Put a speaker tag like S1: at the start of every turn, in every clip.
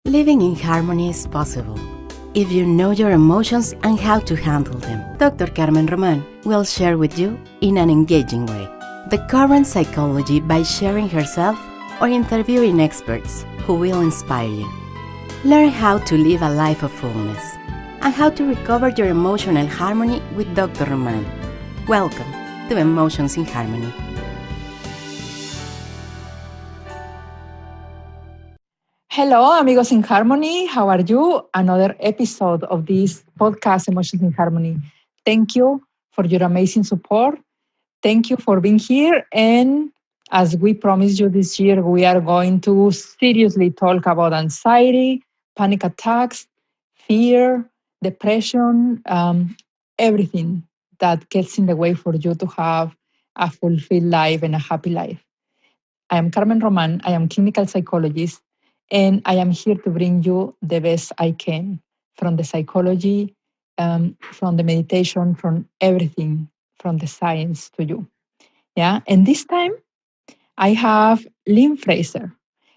S1: Living in harmony is possible if you know your emotions and how to handle them. Dr. Carmen Roman will share with you in an engaging way the current psychology by sharing herself or interviewing experts who will inspire you. Learn how to live a life of fullness and how to recover your emotional harmony with Dr. Roman. Welcome to Emotions in Harmony.
S2: Hello, amigos in harmony. How are you? Another episode of this podcast, Emotions in Harmony. Thank you for your amazing support. Thank you for being here. And as we promised you this year, we are going to seriously talk about anxiety, panic attacks, fear, depression, everything that gets in the way for you to have a fulfilled life and a happy life. I am Carmen Roman. I am clinical psychologist, and I am here to bring you the best I can from the psychology, from the meditation, from everything, from the science to you. Yeah, and this time I have Lynn Fraser.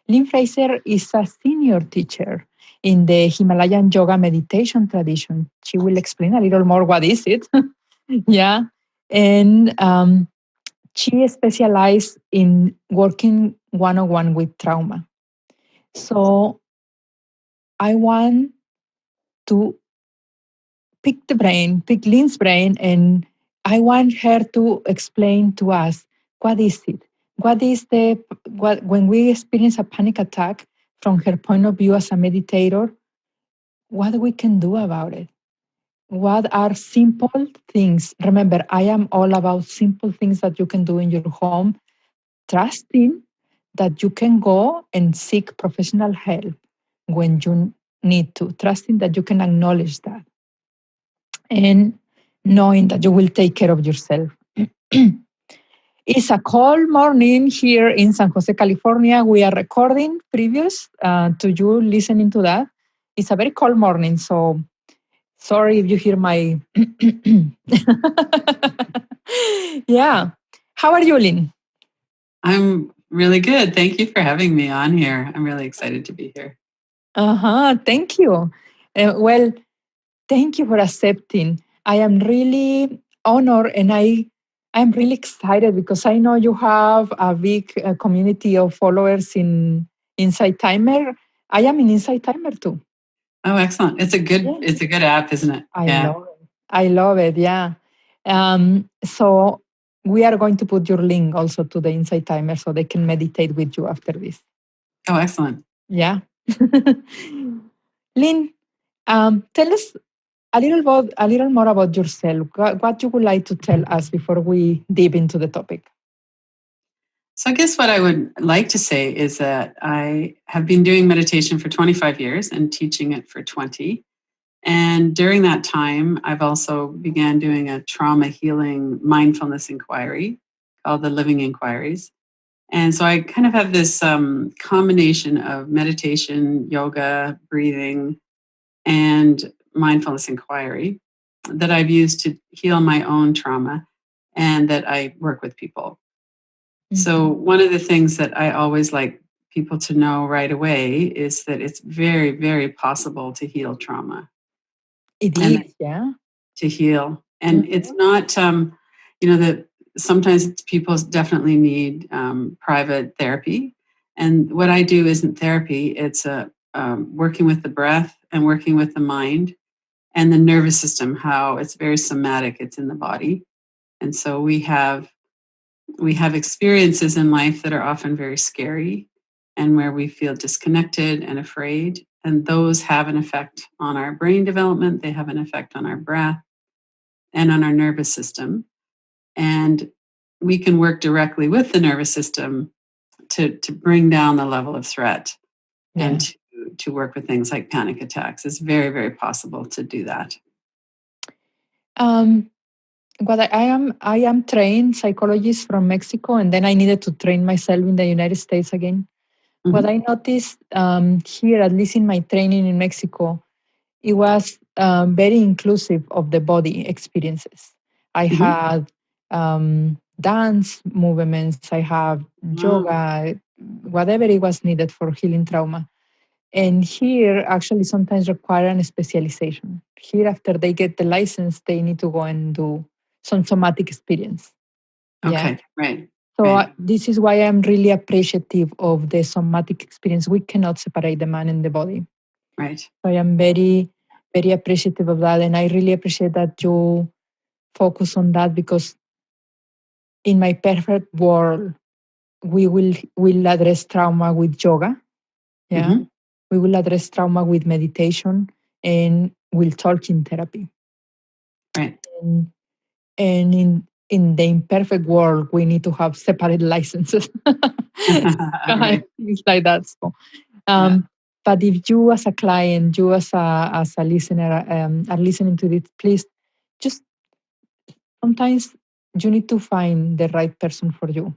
S2: Lynn Fraser is a senior teacher in the Himalayan yoga meditation tradition. She will explain a little more what is it. Yeah, and she specialized in working one-on-one with trauma. So I want to pick Lynn's brain, and I want her to explain to us what is it? What is what when we experience a panic attack from her point of view as a meditator, what we can do about it? What are simple things? Remember, I am all about simple things that you can do in your home, trusting that you can go and seek professional help when you need to, trusting that you can acknowledge that, and knowing that you will take care of yourself. It's a cold morning here in San Jose, California. We are recording previous to you listening to that. It's a very cold morning, so sorry if you hear my. Yeah. How are you, Lynn?
S3: I'm really good. Thank you for having me on here. I'm really excited to be here.
S2: Thank you. Well, thank you for accepting. I am really honored, and I'm really excited because I know you have a big community of followers in Insight Timer. I am in Insight Timer too.
S3: Oh, excellent. It's a good app, isn't it?
S2: I love it. Yeah. So we are going to put your link also to the Insight Timer so they can meditate with you after this.
S3: Oh, excellent.
S2: Yeah. Lynn, tell us a little more about yourself. What you would like to tell us before we dive into the topic?
S3: So I guess what I would like to say is that I have been doing meditation for 25 years and teaching it for 20. And during that time, I've also began doing a trauma healing mindfulness inquiry called the Living Inquiries. And so I kind of have this combination of meditation, yoga, breathing, and mindfulness inquiry that I've used to heal my own trauma and that I work with people. Mm-hmm. So one of the things that I always like people to know right away is that it's very, very possible to heal trauma.
S2: It is, yeah.
S3: To heal. And it's not, that sometimes people definitely need private therapy. And what I do isn't therapy. It's working with the breath and working with the mind and the nervous system, how it's very somatic, it's in the body. And so we have experiences in life that are often very scary and where we feel disconnected and afraid. And those have an effect on our brain development. They have an effect on our breath and on our nervous system. And we can work directly with the nervous system to bring down the level of threat and to work with things like panic attacks. It's very, very possible to do that.
S2: Well, I am trained psychologist from Mexico, and then I needed to train myself in the United States again. Mm-hmm. What I noticed here, at least in my training in Mexico, it was very inclusive of the body experiences. I had dance movements, I have yoga, whatever it was needed for healing trauma. And here actually sometimes require a specialization. Here, after they get the license, they need to go and do some somatic experience. Yeah.
S3: Okay, right.
S2: So
S3: Right.
S2: this is why I'm really appreciative of the somatic experience. We cannot separate the mind and the body.
S3: Right.
S2: So I am very, very appreciative of that. And I really appreciate that you focus on that, because in my perfect world, we will address trauma with yoga. Yeah.
S3: Hmm.
S2: We will address trauma with meditation, and we'll talk in therapy.
S3: Right.
S2: And, and in the imperfect world, we need to have separate licenses.
S3: Right.
S2: Things like that. So,
S3: Yeah.
S2: but if you as a client, you as a listener, are listening to this, please just sometimes you need to find the right person for you,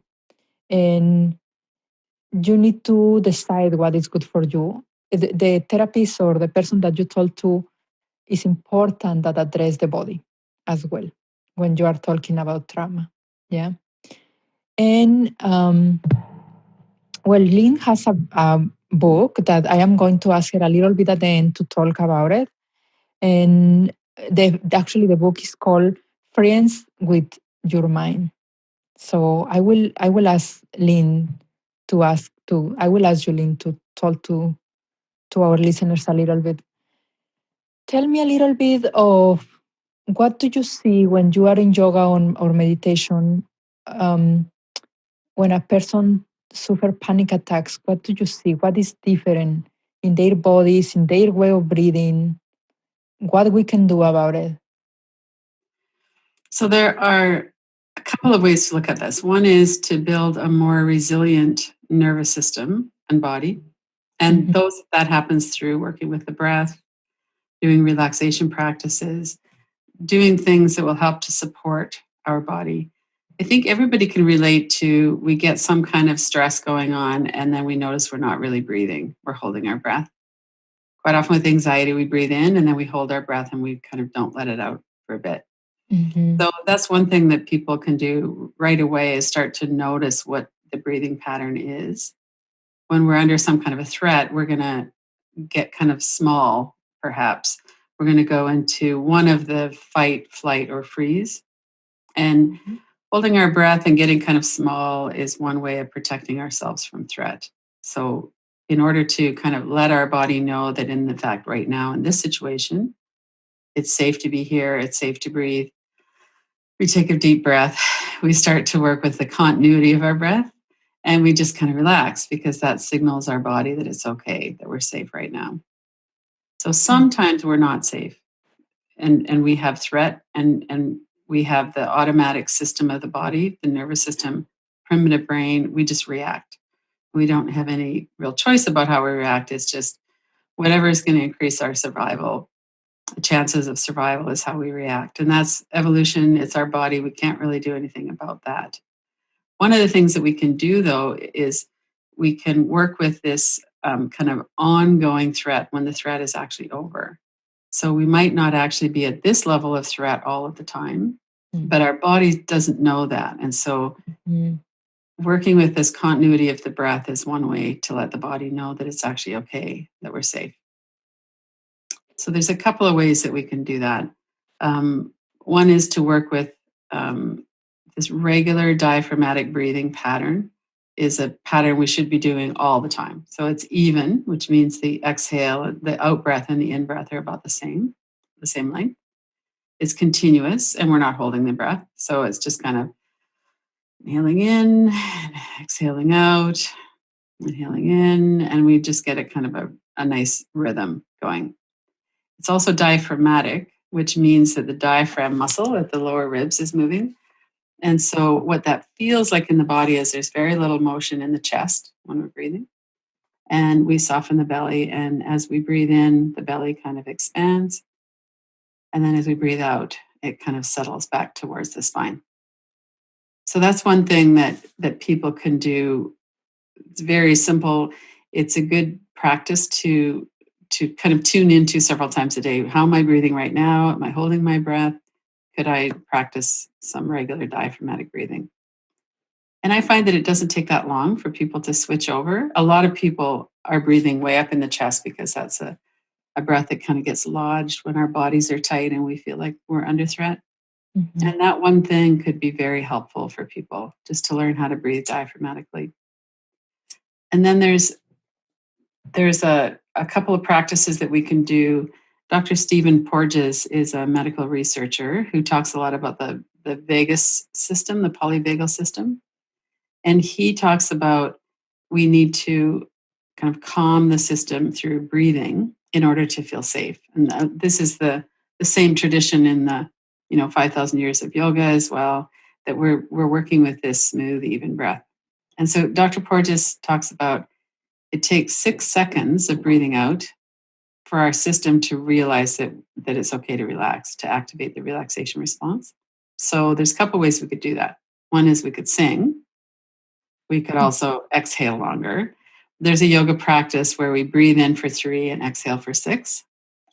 S2: and you need to decide what is good for you. The therapist or the person that you talk to is important that address the body as well when you are talking about trauma. Yeah. And well, Lynn has a book that I am going to ask her a little bit at the end to talk about it. And actually, the book is called Friends with Your Mind. So I will ask Lynn I will ask you, Lynn, to talk to our listeners a little bit. Tell me a little bit of what do you see when you are in yoga or meditation, um, when a person suffer panic attacks. What do you see? What is different in their bodies, in their way of breathing? What we can do about it?
S3: So there are a couple of ways to look at this. One is to build a more resilient nervous system and body. And
S2: Mhm,
S3: that happens through working with the breath, doing relaxation practices, doing things that will help to support our body. I think everybody can relate to we get some kind of stress going on and then we notice we're not really breathing. We're holding our breath. Quite often with anxiety, we breathe in and then we hold our breath and we kind of don't let it out for a bit.
S2: mhm,
S3: So that's one thing that people can do right away is start to notice what the breathing pattern is. When we're under some kind of a threat, we're going to get kind of small, perhaps. We're going to go into one of the fight, flight, or freeze. And
S2: mhm,
S3: holding our breath and getting kind of small is one way of protecting ourselves from threat. So, in order to kind of let our body know that, in the fact, right now in this situation, it's safe to be here, it's safe to breathe, we take a deep breath. We start to work with the continuity of our breath and we just kind of relax because that signals our body that it's okay, that we're safe right now. So sometimes we're not safe and we have threat and we have the automatic system of the body, the nervous system, primitive brain, we just react. We don't have any real choice about how we react. It's just whatever is going to increase our survival chances of survival is how we react. And that's evolution. It's our body. We can't really do anything about that. One of the things that we can do, though, is we can work with this kind of ongoing threat when the threat is actually over. So we might not actually be at this level of threat all of the time,
S2: mhm,
S3: but our body doesn't know that. And so
S2: mhm,
S3: working with this continuity of the breath is one way to let the body know that it's actually okay, that we're safe. So there's a couple of ways that we can do that. One is to work with this regular diaphragmatic breathing pattern is a pattern we should be doing all the time. So it's even, which means the exhale, the out breath and the in breath are about the same length. It's continuous and we're not holding the breath. So it's just kind of inhaling in and exhaling out, inhaling in, and we just get a kind of a nice rhythm going. It's also diaphragmatic, which means that the diaphragm muscle at the lower ribs is moving. And so, what that feels like in the body is there's very little motion in the chest when we're breathing. And we soften the belly. And as we breathe in, the belly kind of expands. And then as we breathe out, it kind of settles back towards the spine. So that's one thing that people can do. It's very simple. It's a good practice to kind of tune into several times a day. How am I breathing right now? Am I holding my breath? Could I practice some regular diaphragmatic breathing? And I find that it doesn't take that long for people to switch over. A lot of people are breathing way up in the chest because that's a breath that kind of gets lodged when our bodies are tight and we feel like we're under threat.
S2: Mm-hmm.
S3: And that one thing could be very helpful for people, just to learn how to breathe diaphragmatically. And then there's a couple of practices that we can do. Dr. Stephen Porges is a medical researcher who talks a lot about the vagus system, the polyvagal system. And he talks about we need to kind of calm the system through breathing in order to feel safe. And this is the same tradition in the 5,000 years of yoga as well, that we're working with this smooth, even breath. And so Dr. Porges talks about it takes 6 seconds of breathing out for our system to realize that it's okay to relax, to activate the relaxation response. So there's a couple ways we could do that. One is we could sing. We could also exhale longer. There's a yoga practice where we breathe in for 3 and exhale for 6.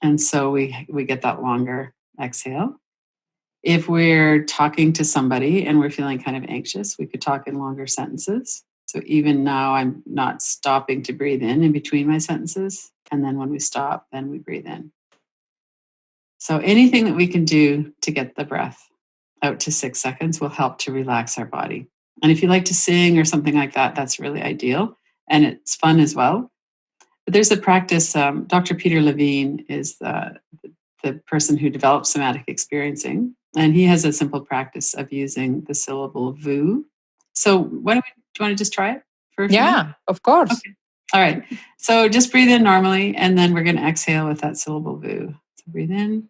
S3: And so we get that longer exhale. If we're talking to somebody and we're feeling kind of anxious, we could talk in longer sentences. So even now, I'm not stopping to breathe in between my sentences. And then when we stop, then we breathe in. So anything that we can do to get the breath out to 6 seconds will help to relax our body. And if you like to sing or something like that, that's really ideal. And it's fun as well. But there's a practice, Dr. Peter Levine is the person who developed somatic experiencing. And he has a simple practice of using the syllable VU. So do you want to just try it for a few minutes?
S2: Of course.
S3: Okay. All right. So just breathe in normally, and then we're going to exhale with that syllable VU. So breathe in.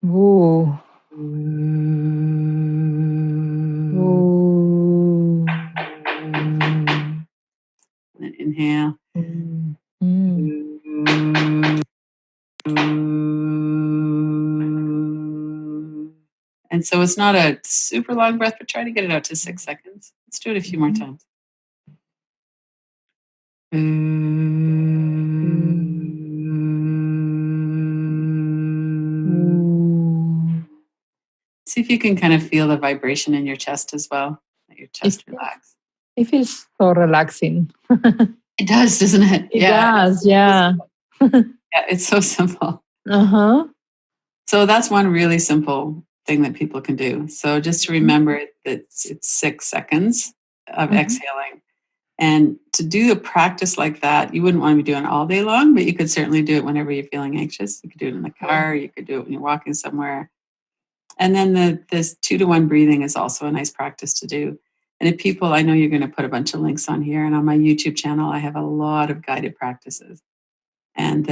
S2: Ooh.
S3: Ooh. And then inhale. And so it's not a super long breath, but try to get it out to 6 seconds. Let's do it a few more times. See if you can kind of feel the vibration in your chest as well. Let your chest relax.
S2: It feels so relaxing.
S3: It does, doesn't it?
S2: It does, yeah.
S3: Yeah, it's so simple.
S2: Uh-huh.
S3: So that's one really simple thing that people can do. So just to remember that it's 6 seconds of exhaling. And to do a practice like that, you wouldn't want to be doing all day long, but you could certainly do it whenever you're feeling anxious. You could do it in the car. You could do it when you're walking somewhere. And then this 2-to-1 breathing is also a nice practice to do. And if people, I know you're going to put a bunch of links on here, and on my YouTube channel, I have a lot of guided practices. And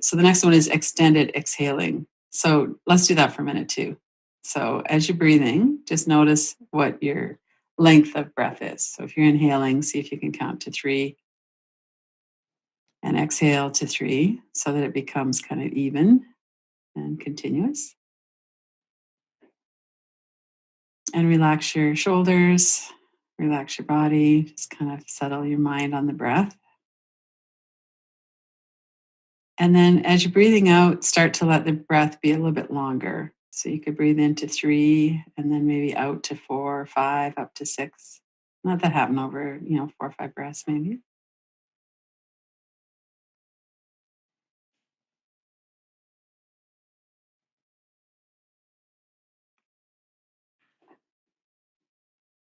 S3: so the next one is extended exhaling. So let's do that for a minute too. So as you're breathing, just notice what your length of breath is. So if you're inhaling, see if you can count to 3 and exhale to 3 so that it becomes kind of even and continuous. And relax your shoulders, relax your body, just kind of settle your mind on the breath. And then as you're breathing out, start to let the breath be a little bit longer. So you could breathe into 3 and then maybe out to 4 or 5, up to 6. Let that happen over, 4 or 5 breaths maybe.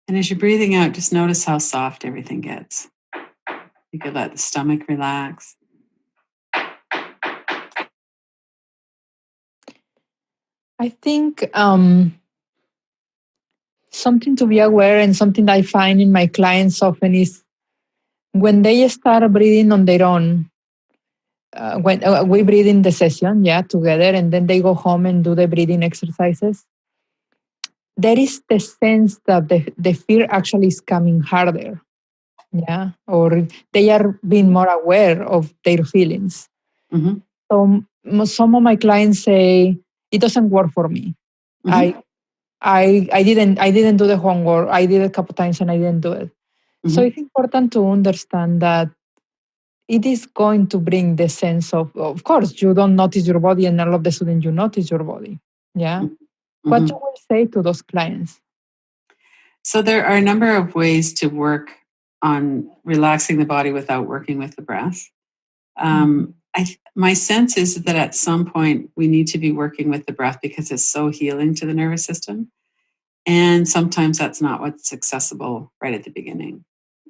S3: And as you're breathing out, just notice how soft everything gets. You could let the stomach relax.
S2: I think something to be aware and something I find in my clients often is when they start breathing on their own, when we breathe in the session, together, and then they go home and do the breathing exercises, there is the sense that the fear actually is coming harder, or they are being more aware of their feelings.
S3: Mm-hmm.
S2: So some of my clients say, it doesn't work for me.
S3: Mm-hmm.
S2: I didn't do the homework. I did it a couple times and I didn't do it.
S3: Mm-hmm.
S2: So it's important to understand that it is going to bring the sense of course, you don't notice your body and all of a sudden you notice your body. Yeah.
S3: Mm-hmm.
S2: What you will say to those clients?
S3: So there are a number of ways to work on relaxing the body without working with the breath. My sense is that at some point we need to be working with the breath because it's so healing to the nervous system. And sometimes that's not what's accessible right at the beginning.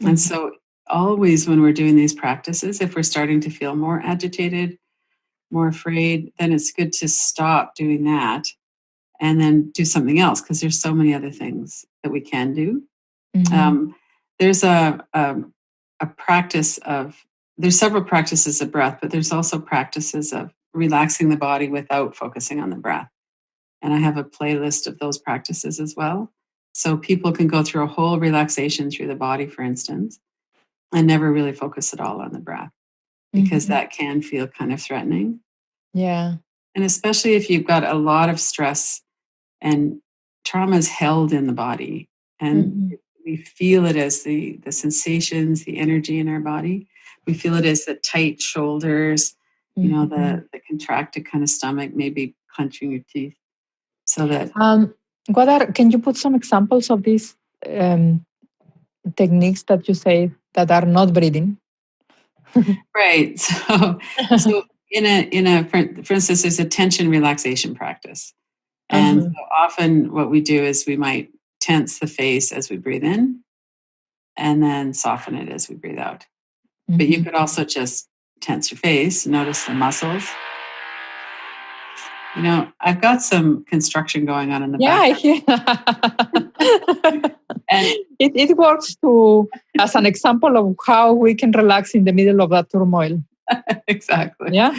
S3: And so always when we're doing these practices, if we're starting to feel more agitated, more afraid, then it's good to stop doing that and then do something else because there's so many other things that we can do. There's a practice of, there's several practices of breath, but there's also practices of relaxing the body without focusing on the breath. And I have a playlist of those practices as well. So people can go through a whole relaxation through the body, for instance, and never really focus at all on the breath because that can feel kind of threatening.
S2: Yeah.
S3: And especially if you've got a lot of stress and trauma is held in the body and we feel it as the sensations, the energy in our body. We feel it as the tight shoulders, the contracted kind of stomach, maybe clenching your teeth. So that
S2: can you put some examples of these techniques that you say that are not breathing?
S3: right. So for instance, there's a tension relaxation practice. And so often what we do is we might tense the face as we breathe in and then soften it as we breathe out. But you could also just tense your face, notice the muscles. I've got some construction going on in the back.
S2: I hear. And it works as an example of how we can relax in the middle of that turmoil.
S3: Exactly.
S2: Yeah.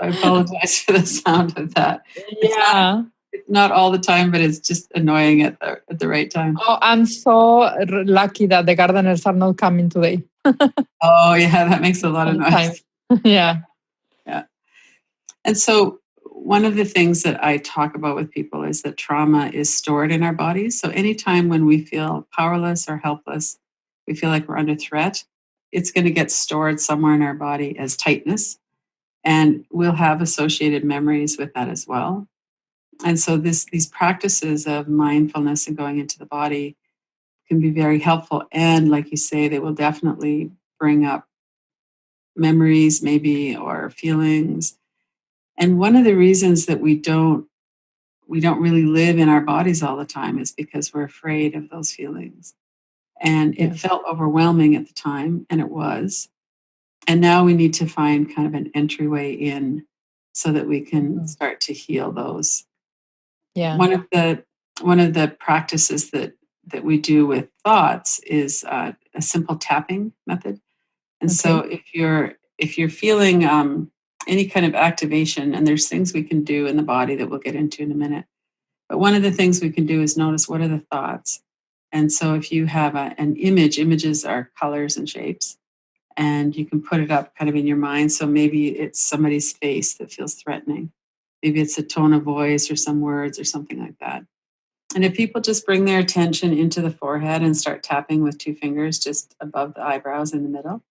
S3: I apologize for the sound of that.
S2: Yeah.
S3: It's not all the time, but it's just annoying at the right time.
S2: Oh, I'm so lucky that the gardeners are not coming today.
S3: Oh, yeah, that makes a lot of noise.
S2: Yeah.
S3: Yeah. And so one of the things that I talk about with people is that trauma is stored in our bodies. So anytime when we feel powerless or helpless, we feel like we're under threat, it's going to get stored somewhere in our body as tightness. And we'll have associated memories with that as well. And so these practices of mindfulness and going into the body can be very helpful. And like you say, they will definitely bring up memories maybe or feelings. And one of the reasons that we don't really live in our bodies all the time is because we're afraid of those feelings. And it felt overwhelming at the time, and it was. And now we need to find kind of an entryway in so that we can start to heal those.
S2: Yeah.
S3: One of the practices that we do with thoughts is a simple tapping method. And so if you're feeling any kind of activation, and there's things we can do in the body that we'll get into in a minute. But one of the things we can do is notice what are the thoughts. And so if you have an images are colors and shapes, and you can put it up kind of in your mind. So maybe it's somebody's face that feels threatening. Maybe it's a tone of voice or some words or something like that. And if people just bring their attention into the forehead and start tapping with 2 fingers just above the eyebrows in the middle.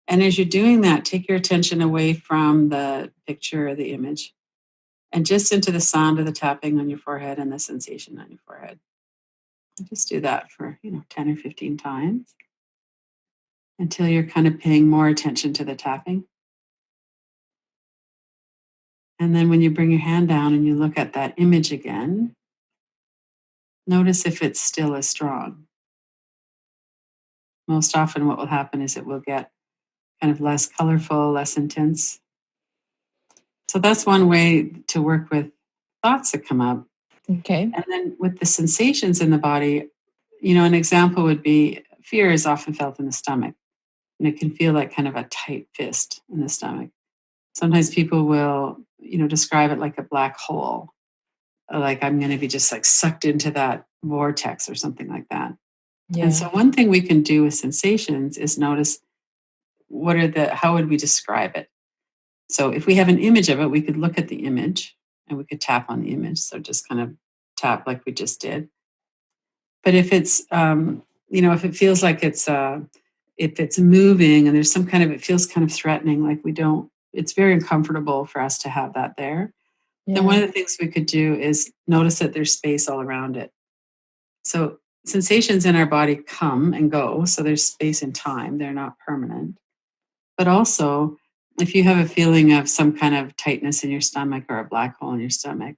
S3: And as you're doing that, take your attention away from the picture or the image and just into the sound of the tapping on your forehead and the sensation on your forehead. And just do that for 10 or 15 times until you're kind of paying more attention to the tapping. And then when you bring your hand down and you look at that image again, notice if it's still as strong. Most often what will happen is it will get kind of less colorful, less intense. So that's one way to work with thoughts that come up.
S2: Okay.
S3: And then with the sensations in the body, an example would be fear is often felt in the stomach. And it can feel like kind of a tight fist in the stomach. Sometimes people will, describe it like a black hole. Like I'm going to be just like sucked into that vortex or something like that.
S2: Yeah.
S3: And so one thing we can do with sensations is notice how would we describe it? So if we have an image of it, we could look at the image and we could tap on the image. So just kind of tap like we just did. But if it's, if it feels like if it's moving and there's it feels kind of threatening, like it's very uncomfortable for us to have that there. Yeah. Then one of the things we could do is notice that there's space all around it. So sensations in our body come and go. So there's space and time. They're not permanent. But also, if you have a feeling of some kind of tightness in your stomach or a black hole in your stomach,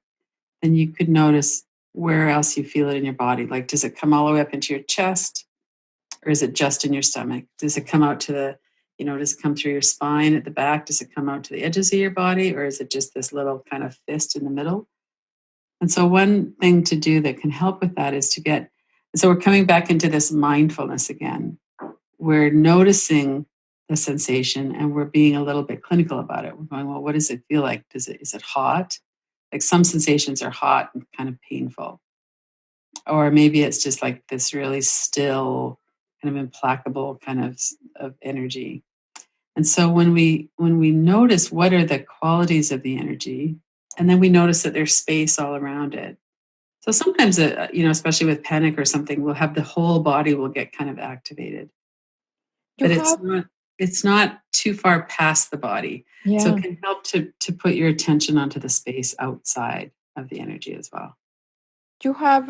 S3: then you could notice where else you feel it in your body. Like, does it come all the way up into your chest, or is it just in your stomach? Does it come out to the, does it come through your spine at the back? Does it come out to the edges of your body, or is it just this little kind of fist in the middle? And so one thing to do that can help with that is so we're coming back into this mindfulness again. We're noticing the sensation and we're being a little bit clinical about it. We're going, well, what does it feel like? Is it hot? Like some sensations are hot and kind of painful. Or maybe it's just like this really still, kind of implacable kind of energy. And so when we notice what are the qualities of the energy, and then we notice that there's space all around it. So sometimes, especially with panic or something, we'll have the whole body will get kind of activated. But it's not too far past the body.
S2: Yeah.
S3: So it can help to put your attention onto the space outside of the energy as well.
S2: You have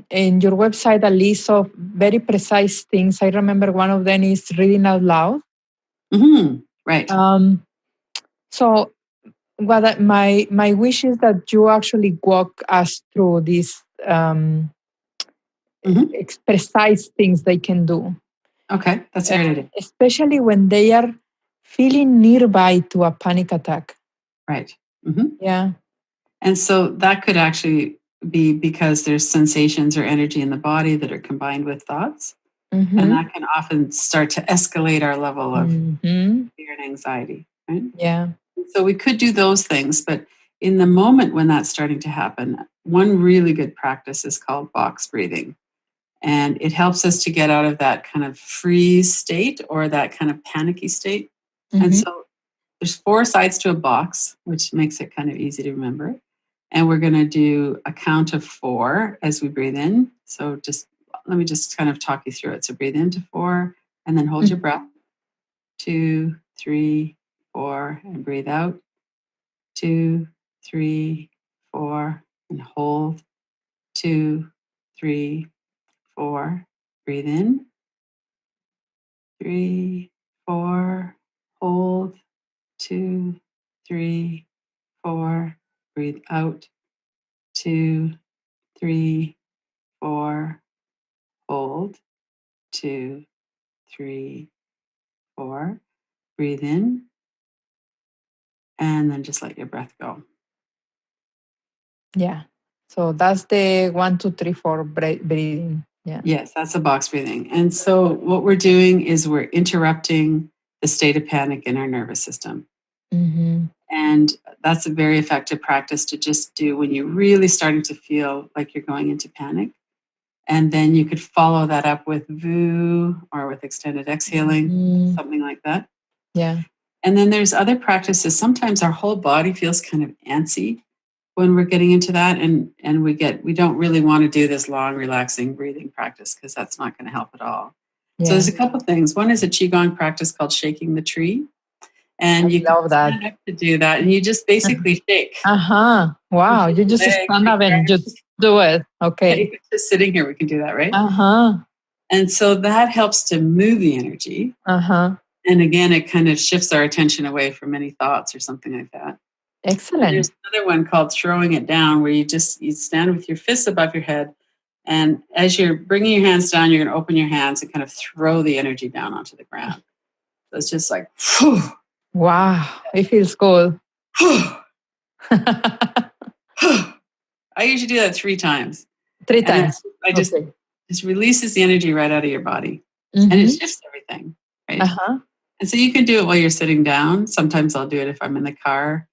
S2: in your website a list of very precise things. I remember one of them is reading out loud.
S3: Mm-hmm. Right.
S2: So what my wish is that you actually walk us through these precise things they can do.
S3: Okay, that's a great idea.
S2: Especially when they are feeling nearby to a panic attack.
S3: Right. Mm-hmm.
S2: Yeah.
S3: And so that could actually be because there's sensations or energy in the body that are combined with thoughts.
S2: Mm-hmm.
S3: And that can often start to escalate our level of fear and anxiety. Right?
S2: Yeah.
S3: So we could do those things, but in the moment when that's starting to happen, one really good practice is called box breathing. And it helps us to get out of that kind of freeze state or that kind of panicky state. Mm-hmm. And so there's 4 sides to a box, which makes it kind of easy to remember. And we're going to do a count of 4 as we breathe in. So let me just kind of talk you through it. So breathe into 4 and then hold your breath. 2, 3, 4, and breathe out. 2, 3, 4, and hold. 2, 3, 4. Breathe in. 3, 4. Hold. 2, 3, 4. Breathe out. 2, 3, 4. Hold. 2, 3, 4. Breathe in. And then just let your breath go.
S2: Yeah. So that's the 1, 2, 3, 4 breathing. Yeah.
S3: Yes, that's a box breathing. And so what we're doing is we're interrupting the state of panic in our nervous system.
S2: Mm-hmm.
S3: And that's a very effective practice to just do when you're really starting to feel like you're going into panic. And then you could follow that up with VU or with extended exhaling, something like that.
S2: Yeah.
S3: And then there's other practices. Sometimes our whole body feels kind of antsy when we're getting into that. And we don't really want to do this long, relaxing breathing practice because that's not going to help at all. Yeah. So there's a couple things. One is a Qigong practice called shaking the tree. And you can stand up to do that. And you just basically shake.
S2: Uh-huh. Wow. You just stand up and just do it. Okay.
S3: Even just sitting here, we can do that, right?
S2: Uh-huh.
S3: And so that helps to move the energy.
S2: Uh-huh.
S3: And again, it kind of shifts our attention away from any thoughts or something like that.
S2: Excellent.
S3: And there's another one called throwing it down, where you stand with your fists above your head. And as you're bringing your hands down, you're going to open your hands and kind of throw the energy down onto the ground. So it's just like, whew.
S2: Wow. It feels good.
S3: I usually do that 3 times.
S2: 3 times.
S3: I just releases the energy right out of your body. Mm-hmm. And it shifts everything, right?
S2: Uh-huh.
S3: And so you can do it while you're sitting down. Sometimes I'll do it if I'm in the car.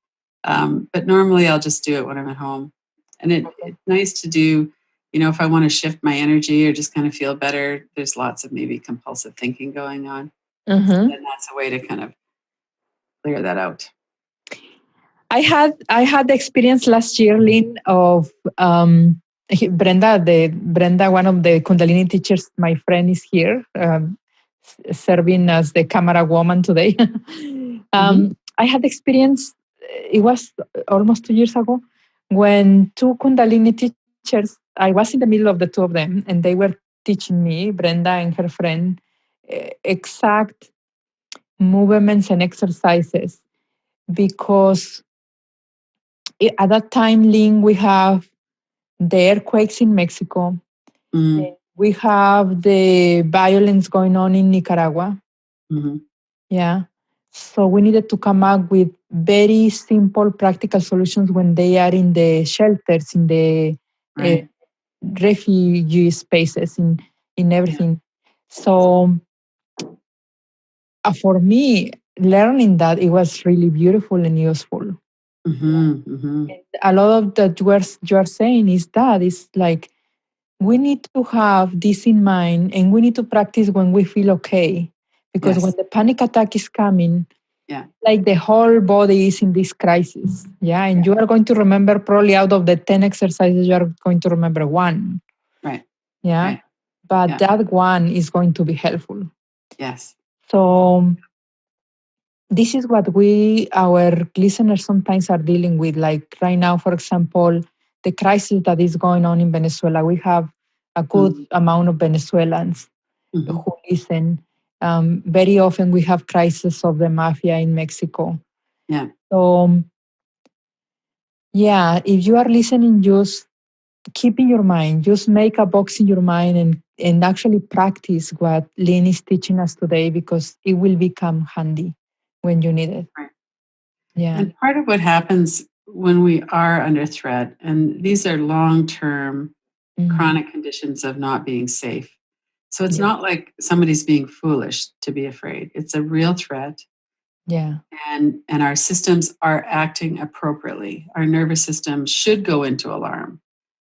S3: But normally I'll just do it when I'm at home. And it's nice to do, if I want to shift my energy or just kind of feel better, there's lots of maybe compulsive thinking going on. Mm-hmm. And that's a way to kind of clear that out.
S2: I had the experience last year, Lynn, of Brenda, one of the Kundalini teachers. My friend is here, serving as the camera woman today. I had experience. It was almost 2 years ago when 2 Kundalini teachers I was in the middle of the two of them, and they were teaching me, Brenda and her friend, exact movements and exercises because at that time, Lynn, we have the earthquakes in Mexico.
S3: Mm.
S2: We have the violence going on in Nicaragua.
S3: Mm-hmm.
S2: Yeah. So we needed to come up with very simple, practical solutions when they are in the shelters, in the
S3: Right.
S2: refugee spaces, in everything. So for me, learning that it was really beautiful and useful.
S3: Mm-hmm. Mm-hmm.
S2: And a lot of that you are saying is that it's like we need to have this in mind and we need to practice when we feel okay. Because when
S3: Yes.
S2: the panic attack is coming,
S3: Yeah.
S2: like the whole body is in this crisis. Yeah. And
S3: Yeah.
S2: you are going to remember probably out of the 10 exercises, you are going to remember one.
S3: Right.
S2: Yeah.
S3: Right.
S2: But
S3: Yeah.
S2: that one is going to be helpful.
S3: Yes.
S2: So this is what our listeners sometimes are dealing with. Like right now, for example, the crisis that is going on in Venezuela, we have a good amount of Venezuelans
S3: Mm-hmm.
S2: who listen. Very often we have crisis of the mafia in Mexico.
S3: Yeah.
S2: So yeah, if you are listening, just keep in your mind, just make a box in your mind and actually practice what Lynn is teaching us today because it will become handy when you need it.
S3: Right.
S2: Yeah.
S3: And part of what happens when we are under threat, and these are long-term chronic conditions of not being safe. So it's
S2: Yeah.
S3: not like somebody's being foolish to be afraid. It's a real threat.
S2: Yeah.
S3: And our systems are acting appropriately. Our nervous system should go into alarm.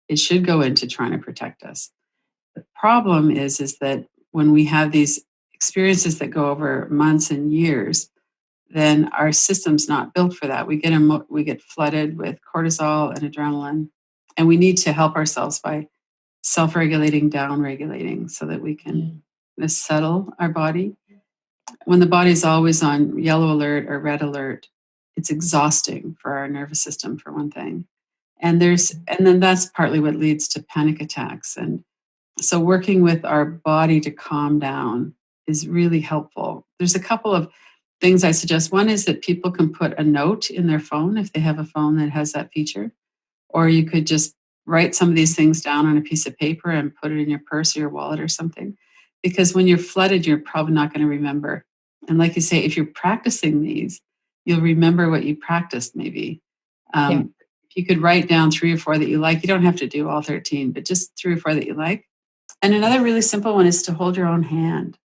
S3: It should go into trying to protect us. The problem is that when we have these experiences that go over months and years, then our system's not built for that. We get flooded with cortisol and adrenaline, and we need to help ourselves by self-regulating, down-regulating, so that we can settle our body. When the body's always on yellow alert or red alert, it's exhausting for our nervous system, for one thing. And then that's partly what leads to panic attacks. And so working with our body to calm down is really helpful. There's a couple of things I suggest. One is that people can put a note in their phone if they have a phone that has that feature, or you could just write some of these things down on a piece of paper and put it in your purse or your wallet or something. Because when you're flooded, you're probably not going to remember. And like you say, if you're practicing these, you'll remember what you practiced maybe. If you could write down 3 or 4 that you like, you don't have to do all 13, but just 3 or 4 that you like. And another really simple one is to hold your own hand.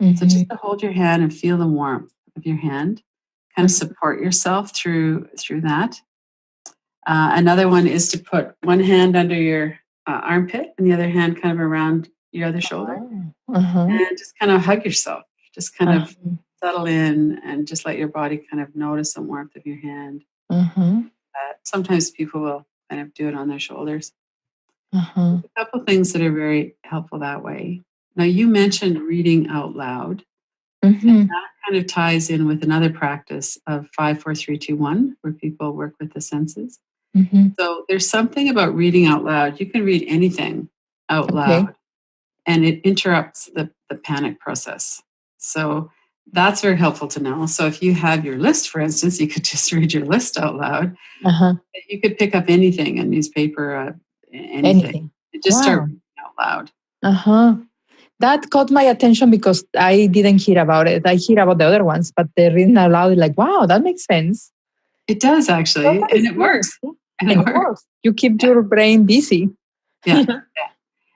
S3: So just to hold your hand and feel the warmth of your hand, kind of support yourself through that. Another one is to put one hand under your armpit and the other hand kind of around your other shoulder, and just kind of hug yourself. Just kind of settle in and just let your body kind of notice the warmth of your hand. Sometimes people will kind of do it on their shoulders. There's a couple things that are very helpful that way. Now, you mentioned reading out loud. And that kind of ties in with another practice of 5, 4, 3, 2, 1, where people work with the senses. So there's something about reading out loud. You can read anything out loud, and it interrupts the panic process. So that's very helpful to know. So if you have your list, for instance, you could just read your list out loud. You could pick up anything, a newspaper, anything. And just start reading out loud.
S2: That caught my attention because I didn't hear about it. I hear about the other ones, but the reading out loud is like, wow, that makes sense.
S3: It does actually, and it works.
S2: And it works. You keep your brain busy.
S3: Yeah.
S2: Wow.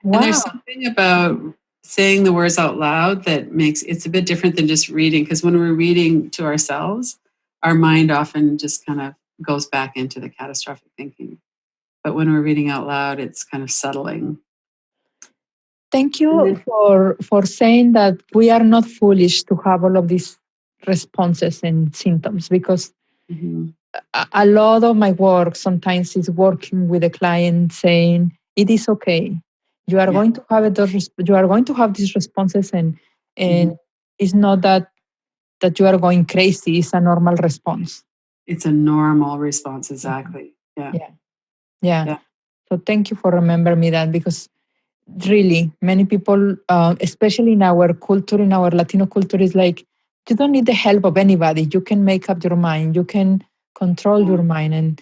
S3: And there's something about saying the words out loud that makes it's a bit different than just reading, because when we're reading to ourselves, our mind often just kind of goes back into the catastrophic thinking. But when we're reading out loud, it's kind of settling.
S2: Thank you for saying that we are not foolish to have all of these responses and symptoms, because a lot of my work sometimes is working with a client saying it is okay. You are going to have you are going to have these responses, and it's not that you are going crazy. It's a normal response.
S3: It's a normal response, exactly. Yeah.
S2: So thank you for remembering me that, because really many people, especially in our culture, in our Latino culture, is like, you don't need the help of anybody. You can make up your mind. You can control
S3: Yeah.
S2: your mind. And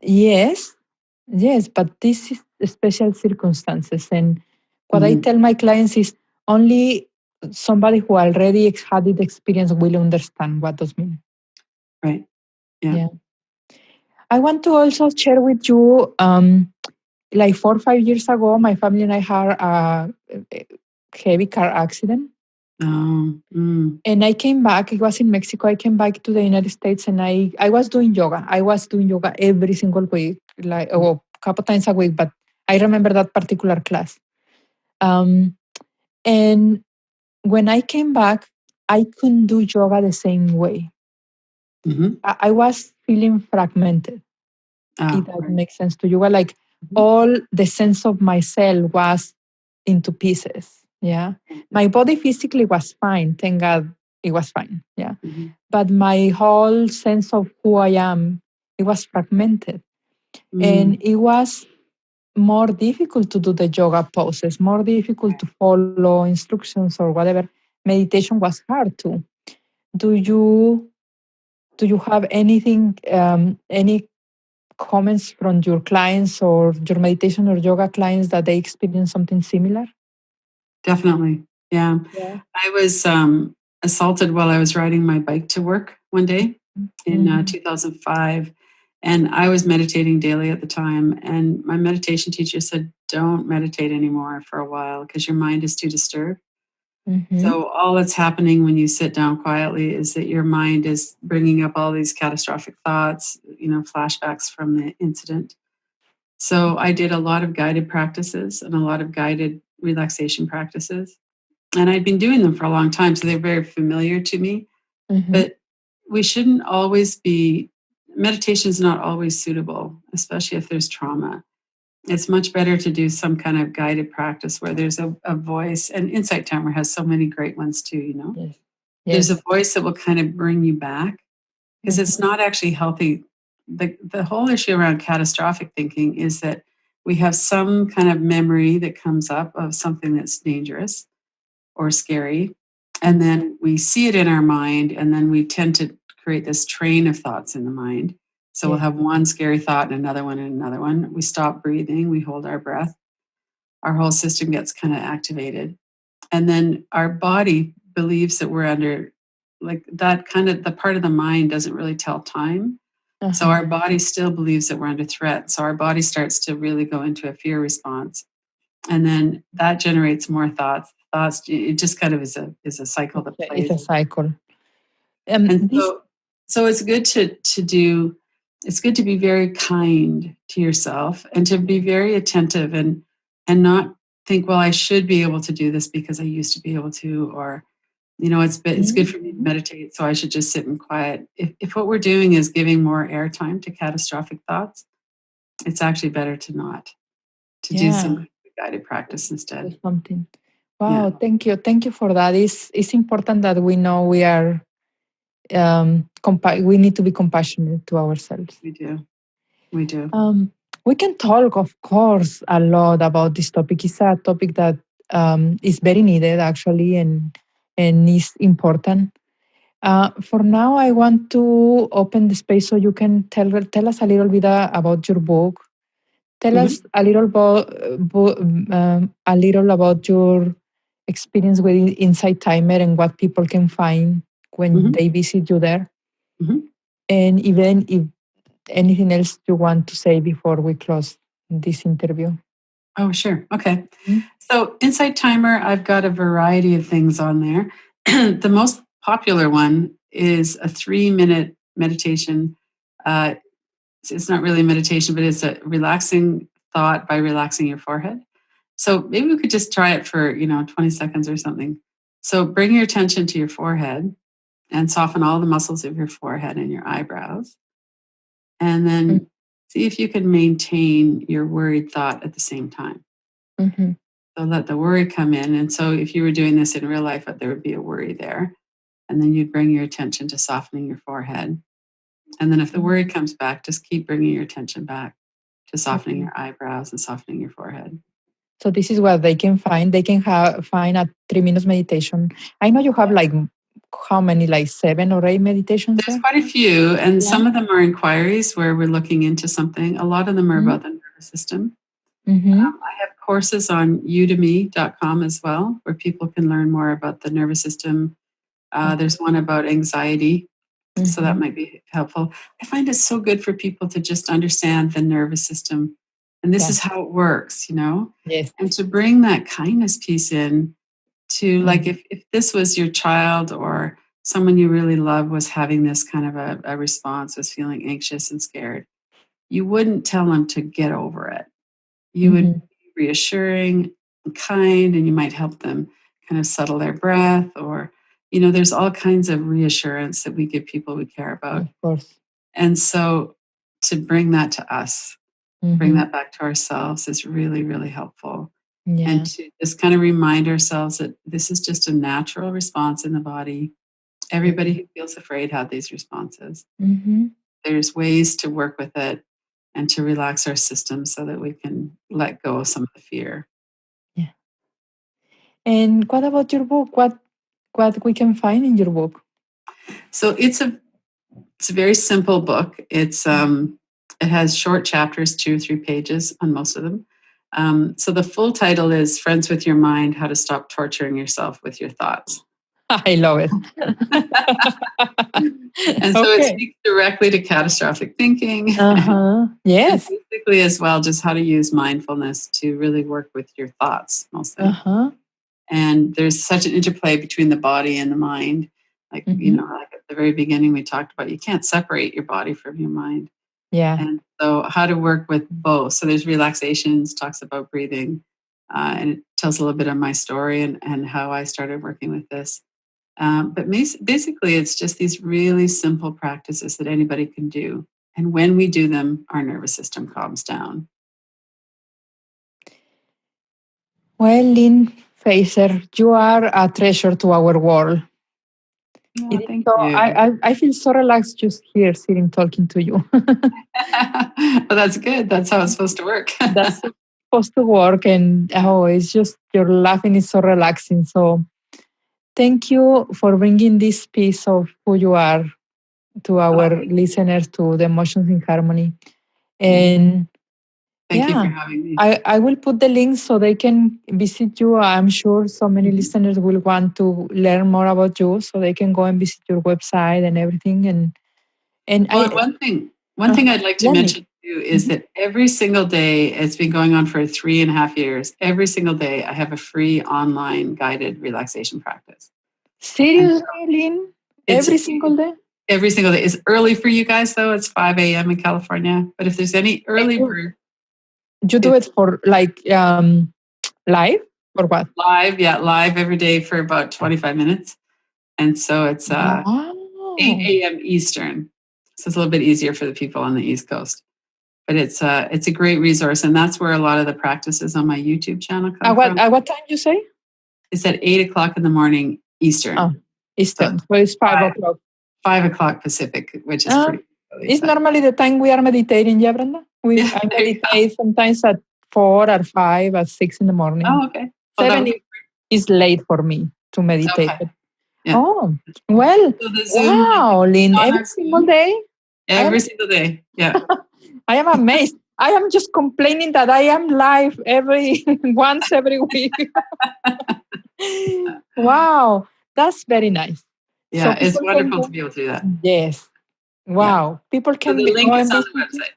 S2: yes, yes, but this is special circumstances. And what I
S3: Mhm.
S2: tell my clients is only somebody who already had the experience will understand what does mean.
S3: Right. Yeah.
S2: Yeah. I want to also share with you, like 4 or 5 years ago, my family and I had a heavy car accident.
S3: Oh. Mm.
S2: And I came back. It was in Mexico. I came back to the United States, and I was doing yoga. I was doing yoga every single week, like a couple times a week. But I remember that particular class. Um, and when I came back, I couldn't do yoga the same way.
S3: Mhm.
S2: I was feeling fragmented. If
S3: Oh,
S2: that
S3: right.
S2: makes sense to you. Well, like
S3: Mhm.
S2: all the sense of myself was into pieces. Yeah. My body physically was fine. Thank God it was fine. Yeah.
S3: Mhm.
S2: But my whole sense of who I am, it was fragmented. And
S3: Mm.
S2: it was more difficult to do the yoga poses, more difficult to follow instructions or whatever. Meditation was hard too. Do you do you have anything, any comments from your clients or your meditation or yoga clients that they experience something similar?
S3: Definitely. Yeah.
S2: Yeah.
S3: I was assaulted while I was riding my bike to work one day in
S2: Mhm.
S3: 2005. And I was meditating daily at the time. And my meditation teacher said, don't meditate anymore for a while because your mind is too disturbed.
S2: Mhm.
S3: So, all that's happening when you sit down quietly is that your mind is bringing up all these catastrophic thoughts, flashbacks from the incident. So, I did a lot of guided practices and a lot of guided relaxation practices, and I'd been doing them for a long time, so they're very familiar to me.
S2: Mhm.
S3: But we shouldn't always be, meditation is not always suitable, especially if there's trauma. It's much better to do some kind of guided practice where there's a voice, and Insight Timer has so many great ones too,
S2: Yes.
S3: There's a
S2: Yes.
S3: voice that will kind of bring you back because it's
S2: Mhm.
S3: not actually healthy. The whole issue around catastrophic thinking is that we have some kind of memory that comes up of something that's dangerous or scary. And then we see it in our mind, and then we tend to create this train of thoughts in the mind. So we'll
S2: Yes.
S3: have one scary thought and another one and another one. We stop breathing, we hold our breath, our whole system gets kind of activated. And then our body believes that we're under, like, that kind of, the part of the mind doesn't really tell time. So
S2: Uh-huh.
S3: our body still believes that we're under threat. So our body starts to really go into a fear response. And then that generates more thoughts. Thoughts, it just kind of is a cycle that
S2: It's
S3: plays.
S2: a cycle.
S3: And
S2: This.
S3: so it's good to do, it's good to be very kind to yourself and to be very attentive and not think, well, I should be able to do this because I used to be able to, or it's good for me to
S2: Mhm.
S3: meditate, so I should just sit in quiet. If what we're doing is giving more airtime to catastrophic thoughts, it's actually better to not, to do some
S2: Yeah.
S3: kind of guided practice
S2: Do
S3: instead.
S2: something.
S3: Yeah,
S2: Wow. Thank you. Thank you for that. It's important that we know we are, we need to be compassionate to ourselves.
S3: we do. We do.
S2: Um, we can talk, of course, a lot about this topic. It's a topic that, is very needed, actually, and is important. For now, I want to open the space so you can tell us a little bit about your book. Tell
S3: Mhm,
S2: us a little a little about your experience with Inside Timer and what people can find when
S3: mhm,
S2: they visit you there.
S3: mhm.
S2: And even if anything else you want to say before we close this interview.
S3: Oh, sure. Okay.
S2: Mhm.
S3: So, Insight Timer, I've got a variety of things on there. The most popular one is a 3-minute meditation. Uh, it's not really a meditation, but it's a relaxing thought by relaxing your forehead. So, maybe we could just try it for, 20 seconds or something. So, bring your attention to your forehead and soften all the muscles of your forehead and your eyebrows. And then see if you can maintain your worried thought at the same time.
S2: Mm-hmm.
S3: So let the worry come in. And so if you were doing this in real life, there would be a worry there. And then you'd bring your attention to softening your forehead. And then if the worry comes back, just keep bringing your attention back. to softening
S2: Okay.
S3: your eyebrows and softening your forehead.
S2: So this is what they can find. They can find a 3 minutes meditation. I know you have like how many, like 7 or 8 meditations
S3: There's
S2: there?
S3: quite a few, and
S2: Yeah.
S3: some of them are inquiries where we're looking into something. A lot of them are
S2: Mhm.
S3: about the nervous system.
S2: Mm-hmm.
S3: I have courses on udemy.com as well, where people can learn more about the nervous system. There's one about anxiety, so that might be helpful. I find it so good for people to just understand the nervous system, and this
S2: Yeah.
S3: is how it works,
S2: Yes.
S3: and to bring that kindness piece in to like if this was your child or someone you really love was having this kind of a response, was feeling anxious and scared, you wouldn't tell them to get over it. You would be reassuring and kind, and you might help them kind of settle their breath, or there's all kinds of reassurance that we give people we care about.
S2: Of course.
S3: And so to bring that to us, bring that back to ourselves is really, really helpful.
S2: Yeah.
S3: And to just kind of remind ourselves that this is just a natural response in the body. Everybody who feels afraid had these responses.
S2: Mm-hmm.
S3: There's ways to work with it and to relax our system so that we can let go of some of the fear.
S2: Yeah. And what about your book? What we can find in your book?
S3: So it's a very simple book. It has short chapters, 2 or 3 pages on most of them. So the full title is Friends with Your Mind: How to Stop Torturing Yourself with Your Thoughts.
S2: I love it.
S3: And so it speaks directly to catastrophic thinking.
S2: Yes.
S3: And basically as well, just how to use mindfulness to really work with your thoughts mostly. And there's such an interplay between the body and the mind. Like, like at the very beginning, we talked about you can't separate your body from your mind.
S2: Yeah.
S3: And so how to work with both. So there's relaxations, talks about breathing, and it tells a little bit of my story and how I started working with this. But basically, it's just these really simple practices that anybody can do. And when we do them, our nervous system calms down.
S2: Well, Lynn Fraser, you are a treasure to our world.
S3: Oh, thank
S2: So
S3: you.
S2: I feel so relaxed just here sitting talking to you.
S3: Well, that's good. That's how it's supposed to work.
S2: That's supposed to work. And it's just your laughing is so relaxing. So thank you for bringing this piece of who you are to our listeners, to the Emotions in Harmony. And
S3: Thank you for having me.
S2: I will put the links so they can visit you. I'm sure so many listeners will want to learn more about you, so they can go and visit your website and everything. And
S3: one thing I'd like to mention too is that every single day, it's been going on for 3.5 years. Every single day, I have a free online guided relaxation practice.
S2: Seriously, Lynn? Every single day?
S3: Every single day. It's early for you guys, though. It's 5 a.m. in California. But if there's any early bird,
S2: you do it for like live or what?
S3: Live every day for about 25 minutes. And so it's 8 a.m. Eastern. So it's a little bit easier for the people on the East Coast. But it's a great resource. And that's where a lot of the practices on my YouTube channel come from.
S2: At what time you say?
S3: It's at 8 o'clock in the morning Eastern.
S2: Oh, Eastern. So it's 5 o'clock.
S3: 5 o'clock Pacific, which is pretty early.
S2: It's normally the time we are meditating, yeah, Brenda? I meditate sometimes at 4 or 5 or 6 in the morning.
S3: Oh, okay.
S2: Well, 7 is late for me to meditate.
S3: Okay.
S2: Yeah. Oh, well, wow, Lynn, every single day?
S3: Every single day, yeah.
S2: I am amazed. I am just complaining that I am live once every week. Wow, that's very nice.
S3: Yeah, so it's wonderful to be able to do that.
S2: Yes. Wow. Yeah. People can
S3: the link is on the website.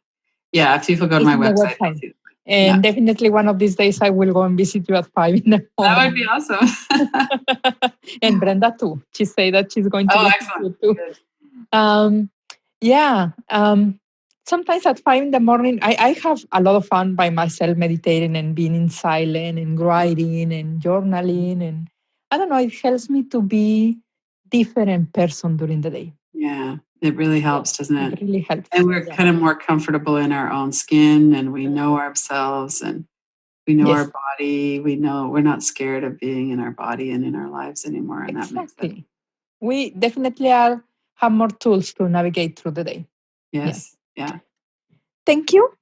S3: Yeah, if people go to my website.
S2: And definitely one of these days I will go and visit you at 5 in the morning.
S3: That would be awesome.
S2: And Brenda too. She said that she's going to visit you too. Sometimes at 5 in the morning, I have a lot of fun by myself meditating and being in silence and writing and journaling. And I don't know, it helps me to be different person during the day.
S3: Yeah, it really helps, doesn't it?
S2: It really helps.
S3: And we're kind of more comfortable in our own skin, and we know ourselves, and we know our body. We know we're not scared of being in our body and in our lives anymore. And that makes sense.
S2: We definitely have more tools to navigate through the day.
S3: Yes. Yeah.
S2: Thank you.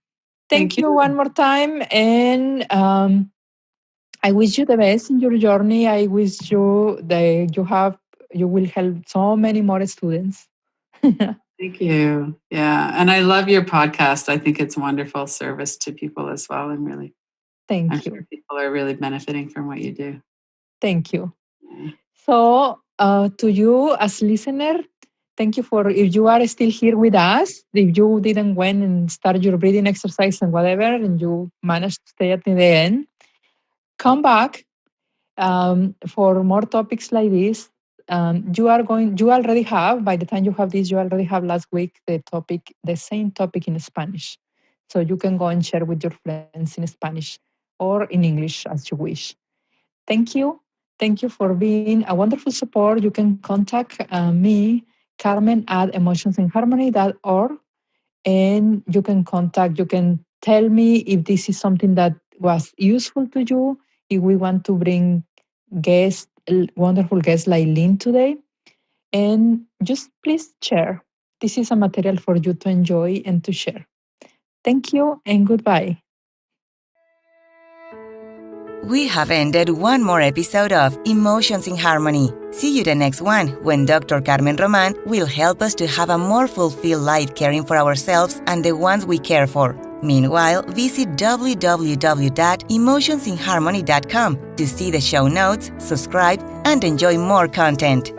S2: Thank you one more time. And I wish you the best in your journey. I wish you that you will help so many more students.
S3: Thank you. Yeah. And I love your podcast. I think it's wonderful service to people as well. And really, I'm
S2: Thank
S3: sure
S2: you.
S3: people are really benefiting from what you do.
S2: Thank you.
S3: Yeah.
S2: So, to you as listener, thank you for if you are still here with us. If you didn't went and start your breathing exercise and whatever, and you managed to stay at the end, come back for more topics like this. You already have, by the time you have this, you already have last week the same topic in Spanish. So you can go and share with your friends in Spanish or in English as you wish. Thank you. Thank you for being a wonderful support. You can contact me, Carmen at emotionsinharmony.org, and you can tell me if this is something that was useful to you, if we want to bring wonderful guests like Lynn today. And just please share. This is a material for you to enjoy and to share. Thank you and goodbye.
S4: We have ended one more episode of Emotions in Harmony. See you the next one when Dr. Carmen Roman will help us to have a more fulfilled life caring for ourselves and the ones we care for. Meanwhile, visit www.emotionsinharmony.com to see the show notes, subscribe, and enjoy more content.